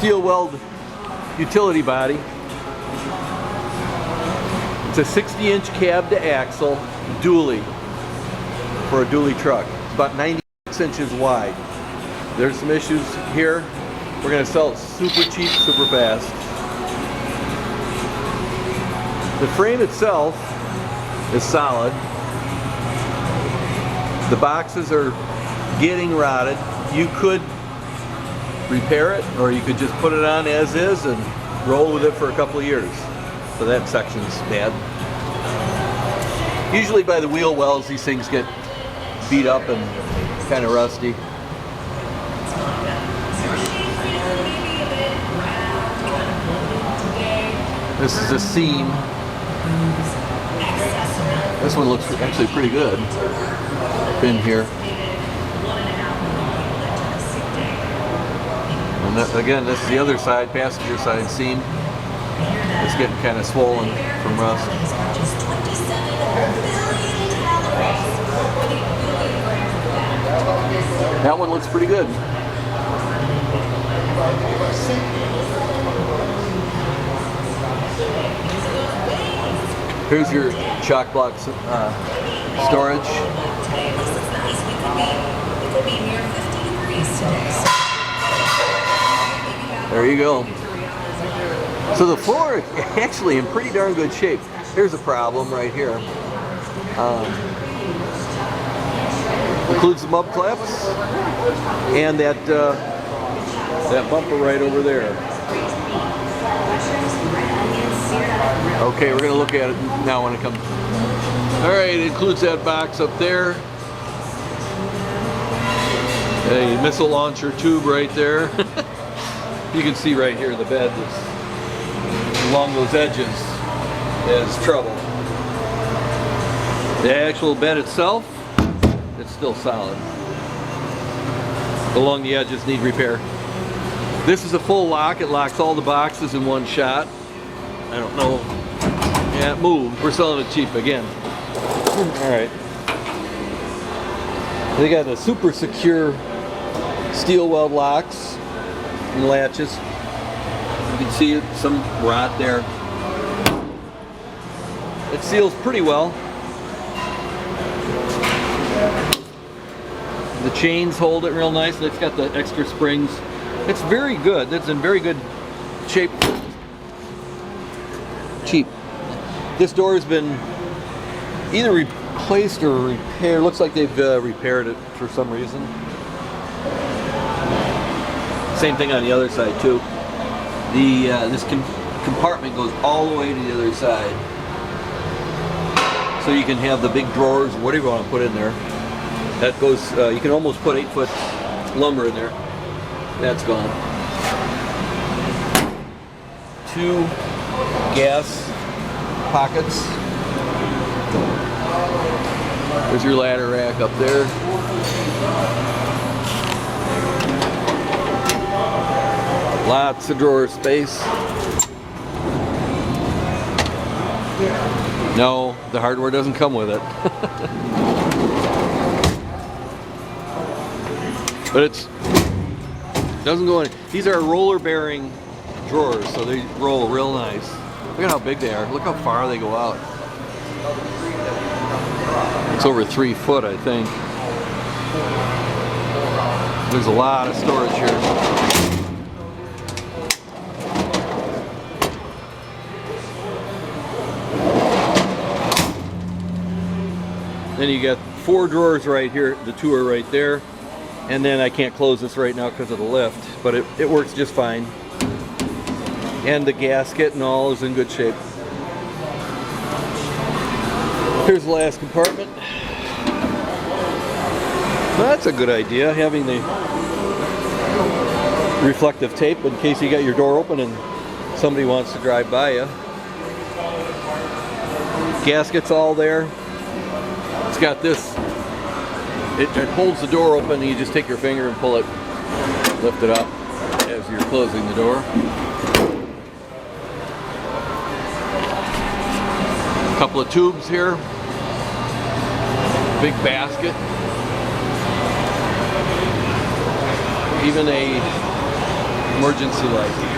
steel weld utility body. It's a 60-inch cab to axle dually for a dually truck. It's about 96 inches wide. There's some issues here. We're going to sell it super cheap, super fast. The frame itself is solid. The boxes are getting rotted. You could repair it, or you could just put it on as is and roll with it for a couple of years. So that section's bad. Usually by the wheel wells, these things get beat up and kind of rusty. This is a seam. This one looks actually pretty good. In here. And that, again, this is the other side, passenger side seam. It's getting kind of swollen from rust. That one looks pretty good. Here's your shock block storage. There you go. So the floor is actually in pretty darn good shape. Here's a problem right here. Includes the mud flaps and that bumper right over there. Okay, we're going to look at it now when it comes. All right, it includes that box up there. A missile launcher tube right there. You can see right here the bed is along those edges is trouble. The actual bed itself, it's still solid. Along the edges need repair. This is a full lock. It locks all the boxes in one shot. I don't know. Yeah, it moved. We're selling it cheap again. All right. They got a super secure steel weld locks and latches. You can see some rot there. It seals pretty well. The chains hold it real nice. It's got the extra springs. It's very good. It's in very good shape. Cheap. This door has been either replaced or repaired. Looks like they've repaired it for some reason. Same thing on the other side too. This compartment goes all the way to the other side, so you can have the big drawers, whatever you want to put in there. That goes. You can almost put 8-foot lumber in there. That's gone. 2 gas pockets. There's your ladder rack up there. Lots of drawer space. No, the hardware doesn't come with it. But it doesn't go in. These are roller bearing drawers, so they roll real nice. Look at how big they are. Look how far they go out. It's over 3 foot, I think. There's a lot of storage here. Then you got 4 drawers right here. The 2 are right there. And then I can't close this right now because of the lift, but it works just fine. And the gasket and all is in good shape. Here's the last compartment. Well, that's a good idea, having the reflective tape in case you got your door open and somebody wants to drive by you. Gasket's all there. It's got this. It holds the door open, and you just take your finger and pull it, lift it up as you're closing the door. A couple of tubes here. Big basket. Even a emergency light.